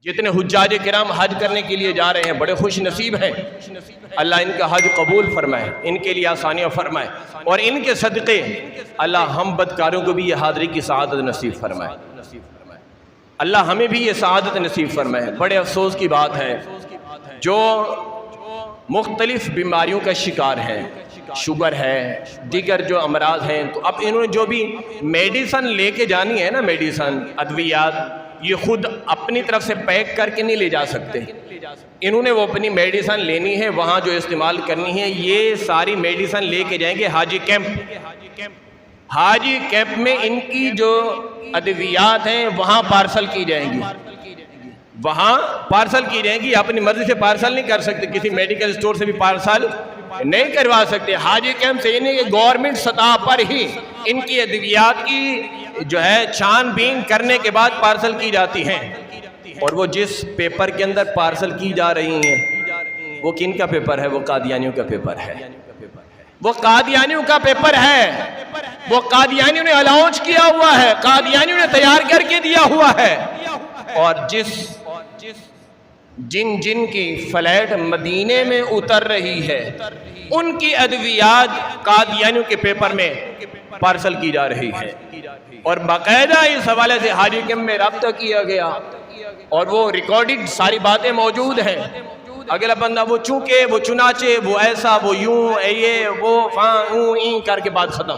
जितने हुज्जाज किराम हज करने के लिए जा रहे हैं बड़े खुश नसीब हैं। अल्लाह इनका हज कबूल फरमाए, इनके लिए आसानियाँ फरमाए और इनके सदक़े अल्लाह हम बदकारों को भी ये हाज़री की सआदत नसीब फरमाए। अल्लाह हमें भी ये सआदत नसीब फरमाए। बड़े अफसोस की बात है जो मुख्तलिफ़ बीमारियों का शिकार है, शुगर है, दीगर जो अमराज हैं, तो अब इन्होंने जो भी मेडिसन लेके जानी है ना, मेडिसन अद्वियात, ये खुद अपनी तरफ से पैक करके नहीं ले जा सकते। इन्होंने वो अपनी मेडिसन लेनी है, वहाँ जो इस्तेमाल करनी है, ये सारी मेडिसन लेके जाएंगे हाजी कैंप। हाजी कैंप में इनकी जो अद्वियात हैं वहाँ पार्सल की जाएंगी, वहाँ पार्सल की जाएंगी। अपनी मर्जी से पार्सल नहीं कर सकते, किसी मेडिकल स्टोर से भी पार्सल नहीं करवा सकते। हाजी कैंप से इन्हें गवर्नमेंट सतह पर ही इनकी अद्वियात की जो है छानबीन करने के बाद पार्सल की जाती हैं। और वो जिस पेपर के अंदर पार्सल की जा रही हैं वो किन का पेपर है? वो कादियानियों का पेपर है। वो कादियानियों का पेपर है, वो कादियानियों ने अलाउंस किया हुआ है, कादियानियों ने तैयार करके दिया हुआ है। और जिन जिन की फ्लैट मदीने में उतर रही है उनकी अद्वियात कादियानियों के पेपर में पार्सल की जा रही है। और बाकायदा इस हवाले से हाजी कैंप में रब्ता किया गया और वो रिकॉर्डेड सारी बातें मौजूद हैं। अगला बंदा वो चूके, वो चुनाचे, वो ऐसा, वो यूं, ये वो फां करके बात खत्म।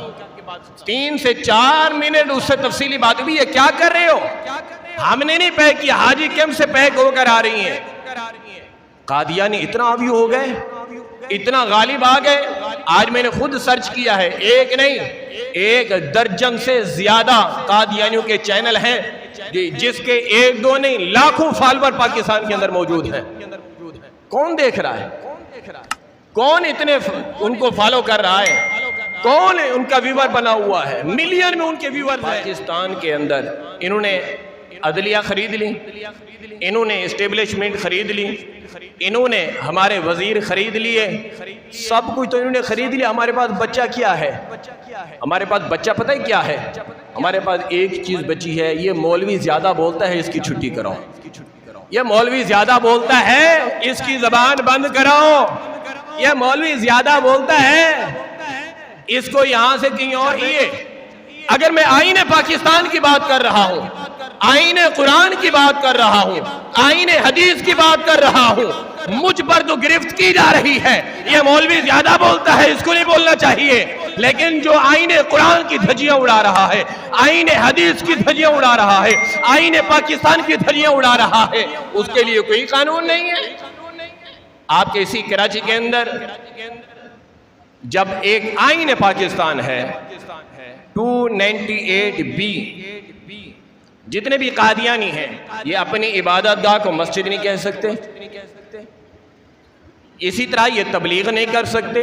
3 से 4 मिनट उससे तफसीली बात भी है। क्या कर रहे हो? हमने नहीं पैक किया, हाजी कैंप से पैक होकर आ रही हैं। कादियानी इतना आवी हो गए, इतना गालिब आ गए। आज मैंने खुद सर्च किया है, एक नहीं 1 दर्जन से ज्यादा कादियानियों के चैनल हैं जिसके 1-2 नहीं लाखों फॉलोअर पाकिस्तान के अंदर मौजूद हैं। कौन देख रहा है? कौन इतने उनको फॉलो कर रहा है? कौन उनका व्यूअर बना हुआ है? मिलियन में उनके व्यूअर। पाकिस्तान के अंदर इन्होंने अदलिया खरीद ली, इन्होंने एस्टेब्लिशमेंट खरीद ली, इन्होंने हमारे वजीर खरीद लिए, सब कुछ तो इन्होंने खरीद लिया। हमारे पास बच्चा क्या है? हमारे पास बच्चा पता है क्या है? हमारे पास एक चीज बची है, ये मौलवी ज्यादा बोलता है, इसकी छुट्टी कराओ। ये मौलवी ज्यादा बोलता है, इसकी जबान बंद कराओ। ये मौलवी ज्यादा बोलता है, इसको यहां से कहीं और ये। अगर मैं आईने पाकिस्तान की बात कर रहा हूं, आईने कुरान की बात कर रहा हूं, आईने हदीस की बात कर रहा हूं, मुझ पर तो गिरफ्त की जा रही है। ये मौलवी ज्यादा बोलता है, इसको नहीं बोलना चाहिए। लेकिन जो आईने कुरान की धज्जियां उड़ा रहा है, आईने हदीस की धज्जियां उड़ा रहा है, आईने पाकिस्तान की धज्जियां उड़ा रहा है, उसके लिए कोई कानून नहीं है। आपके इसी कराची के अंदर जब एक आईने पाकिस्तान है 298B, जितने भी कादियानी हैं ये अपनी इबादतगाह को मस्जिद नहीं कह सकते, इसी तरह ये तबलीग नहीं कर सकते,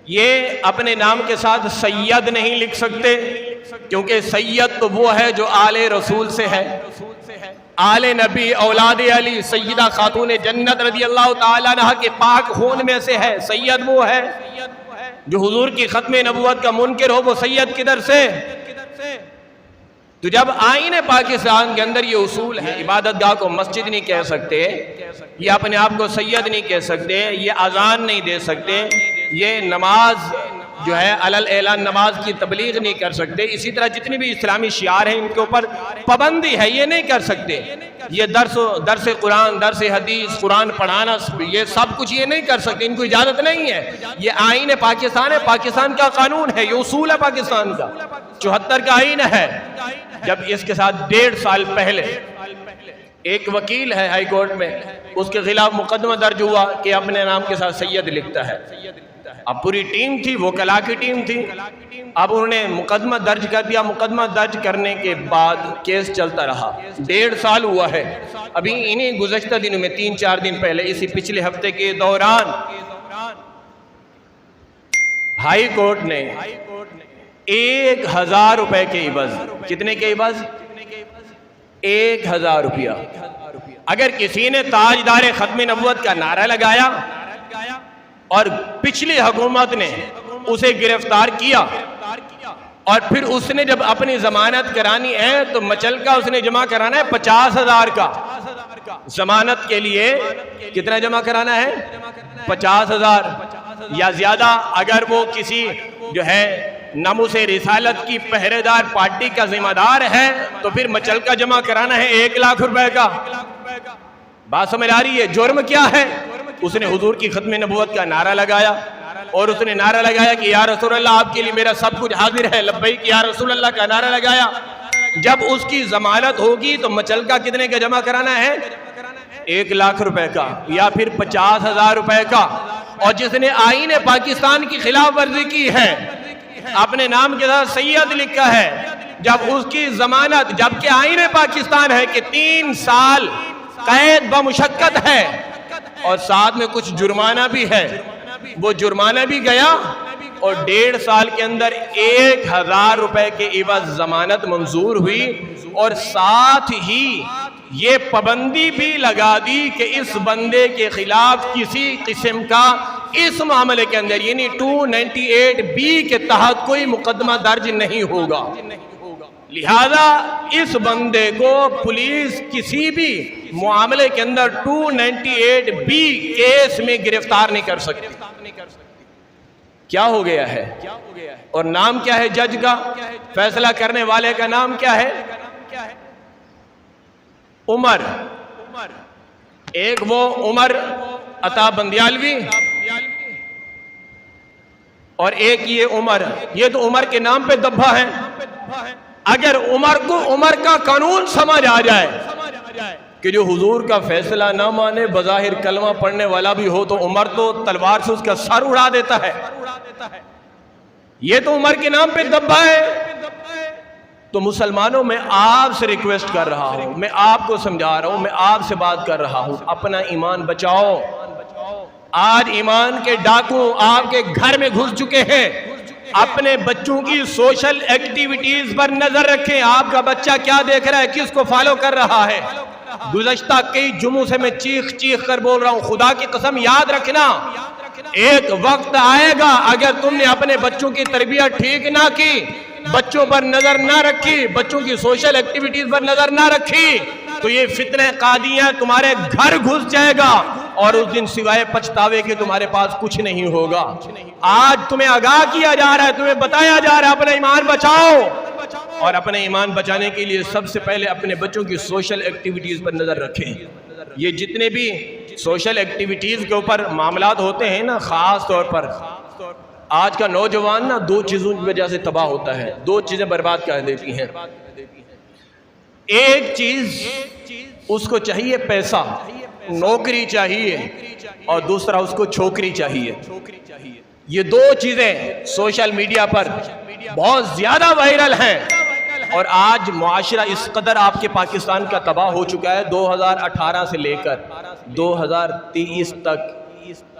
ये अपने नाम के साथ सैयद नहीं लिख सकते, क्योंकि सैयद तो वो है जो आले रसूल से है, आले नबी औलाद अली सैयदा खातून जन्नत रज़ी अल्लाह ताला अन्हा के पाक खून में से है। सैयद वो है जो हुजूर की खत्मे नबुवत का मुनकिर हो, वो सैयद किधर से? तो जब आईने पाकिस्तान के अंदर ये उसूल है, इबादतगाह को मस्जिद नहीं कह सकते, ये अपने आप को सैयद नहीं कह सकते, ये अजान नहीं दे सकते, ये नमाज जो है अलल ऐलान नमाज की तबलीग नहीं कर सकते, इसी तरह जितने भी इस्लामी शियार हैं इनके ऊपर पाबंदी है, ये नहीं कर सकते। ये दर्स कुरान, दर्स हदीस, कुरान पढ़ाना, ये सब कुछ ये नहीं कर सकते, इनको इजाज़त नहीं है। ये आईन पाकिस्तान है, पाकिस्तान का कानून है, ये उसूल है पाकिस्तान का, 74 का आईन है। जब इसके साथ 1.5 साल पहले एक वकील है हाई कोर्ट में, उसके खिलाफ मुकदमा दर्ज हुआ कि अपने नाम के साथ सैयद लिखता है। अब पूरी टीम थी, वो कला की टीम थी, अब उन्होंने मुकदमा दर्ज कर दिया। मुकदमा दर्ज करने के बाद केस चलता रहा, 1.5 साल हुआ है। अभी इन्हीं गुज़श्ता दिनों में 3-4 दिन पहले, इसी पिछले हफ्ते के दौरान हाई कोर्ट ने 1000 रुपए के इवज़, कितने के इवज़? 1000 रुपया। अगर किसी ने ताजदार खत्म नबुवत का नारा लगाया और पिछली हुकूमत ने उसे गिरफ्तार किया और फिर उसने जब अपनी जमानत करानी है तो मचल का उसने जमा कराना है 50,000 का, जमानत के लिए कितना जमा कराना है? 50,000 या ज्यादा। अगर वो किसी जो है नामुसे रिसालत की पहरेदार पार्टी का जिम्मेदार है तो फिर मचलका जमा कराना है 1 लाख रुपए का। बात समझ आ रही है? जुर्म क्या है? उसने हुजूर की खत्म नबूवत का नारा लगाया और उसने नारा लगाया कि या रसूल अल्लाह आपके लिए मेरा सब कुछ हाजिर है, लब्बैक या रसूल अल्लाह का नारा लगाया। जब उसकी जमानत होगी तो मचलका कितने का जमा कराना है? 1 लाख रुपए का या फिर 50,000 रुपए का। और जिसने आईन पाकिस्तान की खिलाफ वर्जी की है, अपने नाम के साथ सैयद लिखा है, जब उसकी जमानत, जबकि आईन पाकिस्तान है कि 3 साल कैद बमुशक्कत है और साथ में कुछ जुर्माना भी है, वो जुर्माना भी गया और 1.5 साल के अंदर 1,000 रुपए के इवज जमानत मंजूर हुई। और साथ ही ये पाबंदी भी लगा दी कि इस बंदे के खिलाफ किसी किस्म का इस मामले के अंदर यानी 298B के तहत कोई मुकदमा दर्ज नहीं होगा। लिहाजा इस बंदे को पुलिस किसी भी मामले के अंदर 298B केस में गिरफ्तार नहीं कर सकती। क्या हो गया है? और नाम क्या है जज का? फैसला करने वाले का नाम क्या है? उमर। एक वो उमर अता बंदियालवी और एक ये उमर। ये तो उमर के नाम पे दब्बा है। अगर उमर को उमर का कानून समझ आ जाए कि जो हुजूर का फैसला ना माने, बज़ाहिर कलमा पढ़ने वाला भी हो, तो उमर तो तलवार से उसका सर उड़ा देता है। ये तो उमर के नाम पे दब्बा है। तो मुसलमानों, मैं आपसे रिक्वेस्ट कर रहा हूं, मैं आपको समझा रहा हूं, मैं आपसे बात कर रहा हूं, अपना ईमान बचाओ। आज ईमान के डाकू आपके घर में घुस चुके हैं। अपने बच्चों की सोशल एक्टिविटीज पर नजर रखें। आपका बच्चा क्या देख रहा है, किसको फॉलो कर रहा है। गुज़श्ता कई जुमों से मैं चीख चीख कर बोल रहा हूं, खुदा की कसम याद रखना, एक वक्त आएगा अगर तुमने अपने बच्चों की तरबियत ठीक ना की, बच्चों पर नजर ना रखी, बच्चों की सोशल एक्टिविटीज पर नजर ना रखी, तो ये फितने कादियां तुम्हारे घर घुस जाएगा और उस दिन सिवाय पछतावे के तुम्हारे पास कुछ नहीं होगा। आज तुम्हें आगाह किया जा रहा है, तुम्हें बताया जा रहा है, अपना ईमान बचाओ। और अपने ईमान बचाने के लिए सबसे पहले अपने बच्चों की सोशल एक्टिविटीज पर नजर रखें। ये जितने भी सोशल एक्टिविटीज के ऊपर मामलात होते हैं ना, खास तौर पर आज का नौजवान ना 2 चीजों की वजह से तबाह होता है, 2 चीजें बर्बाद कर देती हैं। एक चीज उसको चाहिए पैसा, नौकरी चाहिए, और दूसरा उसको छोकरी चाहिए। ये 2 चीजें सोशल मीडिया पर बहुत ज्यादा वायरल हैं और आज मुआशरा इस कदर आपके पाकिस्तान का तबाह हो चुका है। 2018 से लेकर 2023 तक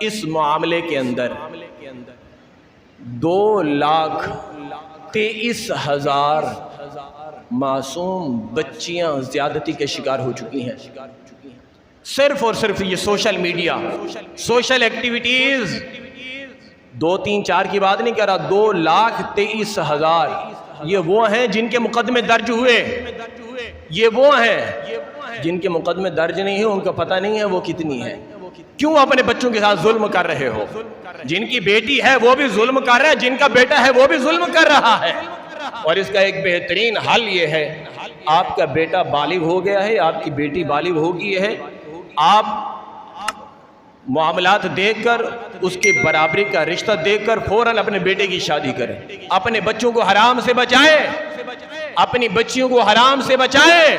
इस मामले के अंदर 2,23,000 मासूम बच्चियां ज्यादती के शिकार हो चुकी हैं। सिर्फ और सिर्फ ये सोशल मीडिया, सोशल एक्टिविटीज, 2, 3, 4 की बात नहीं कर रहा, 2,23,000। ये वो हैं जिनके मुकदमे दर्ज हुए, ये वो हैं जिनके मुकदमे दर्ज नहीं है, उनका पता नहीं है वो कितनी है। क्यों अपने बच्चों के साथ जुल्म कर रहे हो? जिनकी बेटी है वो भी जुल्म कर रहा है, जिनका बेटा है वो भी जुल्म कर रहा है। और इसका एक बेहतरीन हल ये है, आपका बेटा बालिग हो गया है, आपकी बेटी बालिग हो गई है, आप मामलात देखकर उसके बराबरी का रिश्ता देखकर फौरन अपने बेटे की शादी करें। अपने बच्चों को हराम से बचाएं, अपनी बच्चियों को हराम से बचाएं।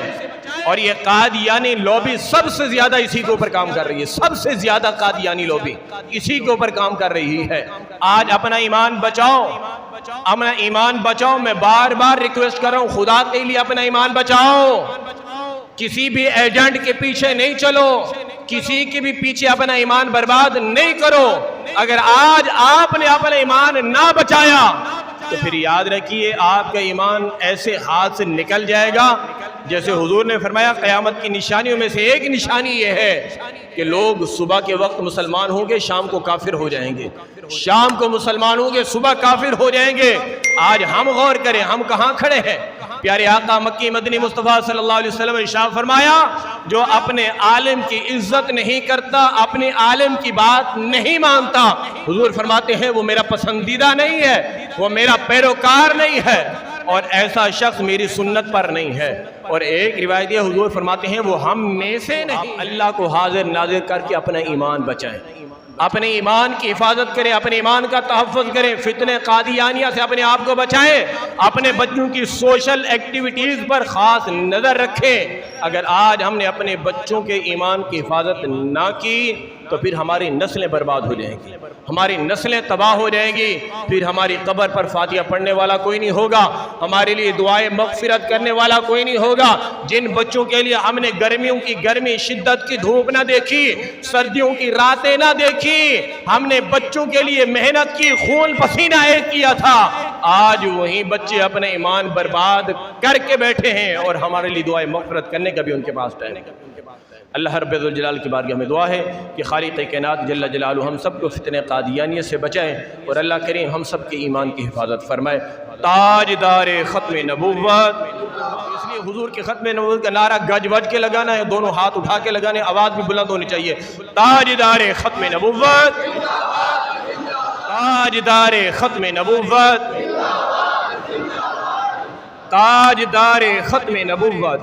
और ये कादियानी लॉबी सबसे ज्यादा इसी के ऊपर काम कर रही है, सबसे ज्यादा कादियानी लॉबी इसी के ऊपर काम कर रही है। आज अपना ईमान बचाओ, अपना ईमान बचाओ। मैं बार बार रिक्वेस्ट कर रहा हूं, खुदा के लिए अपना ईमान बचाओ। किसी भी एजेंट के पीछे नहीं चलो, किसी के भी पीछे अपना ईमान बर्बाद नहीं करो। अगर आज आपने अपना ईमान ना बचाया तो फिर याद रखिए आपका ईमान ऐसे हाथ से निकल जाएगा जैसे हुजूर ने फरमाया क़यामत की निशानियों में से एक निशानी ये है कि लोग सुबह के वक्त मुसलमान होंगे, शाम को काफिर हो जाएंगे, शाम को मुसलमान होंगे, सुबह काफिर हो जाएंगे। आज हम गौर करें, हम कहाँ खड़े हैं? प्यारे आका मक्की मदनी मुस्तफ़ा सल्लल्लाहु अलैहि वसल्लम ने इरशाद फरमाया, जो अपने आलिम की इज्जत नहीं करता, अपने आलिम की बात नहीं मानता, हुजूर फरमाते हैं वो मेरा पसंदीदा नहीं है, वो मेरा पैरोकार नहीं है, और ऐसा शख्स मेरी सुन्नत पर नहीं है। और एक रिवायत ये हुजूर फरमाते हैं वो हम में से नहीं। अल्लाह को हाजिर नाजिर करके अपना ईमान बचाएं, अपने ईमान की हिफाजत करें, अपने ईमान का तहफ़्फ़ुज़ करें, फितने कादियानिया से अपने आप को बचाएं, अपने बच्चों की सोशल एक्टिविटीज़ पर ख़ास नज़र रखें। अगर आज हमने अपने बच्चों के ईमान की हिफाजत ना की तो फिर हमारी नस्लें बर्बाद हो जाएंगी, हमारी नस्लें तबाह हो जाएंगी, फिर हमारी कब्र पर फातिहा पढ़ने वाला कोई नहीं होगा, हमारे लिए दुआएं मग़फ़िरत करने वाला कोई नहीं होगा। जिन बच्चों के लिए हमने गर्मियों की गर्मी, शिद्दत की धूप ना देखी, सर्दियों की रातें ना देखी, हमने बच्चों के लिए मेहनत की, खून पसीना एक किया था, आज वही बच्चे अपने ईमान बर्बाद करके बैठे हैं और हमारे लिए दुआएं मग़फ़िरत करने का भी उनके पास टाइम नहीं। अल्लाह रब्बुल जलाल की बारगाह में दुआ है कि खालिक़ कायनात जल्ल जलालुहु हम सबको फितने कादियानियत से बचाएं और अल्लाह करीम हम सब के ईमान की हिफाजत फरमाए। ताजदार ख़त्म नबुव्वत, इसलिए हुजूर के ख़त्म नबुव्वत का नारा गज वज के लगाना है, दोनों हाथ उठा के लगाने, आवाज़ भी बुलंद होनी चाहिए। ताजदार ख़त्म नबुव्वत, ताजदार ख़त्म नबुव्वत, ताजदार ख़त्म नबुव्वत।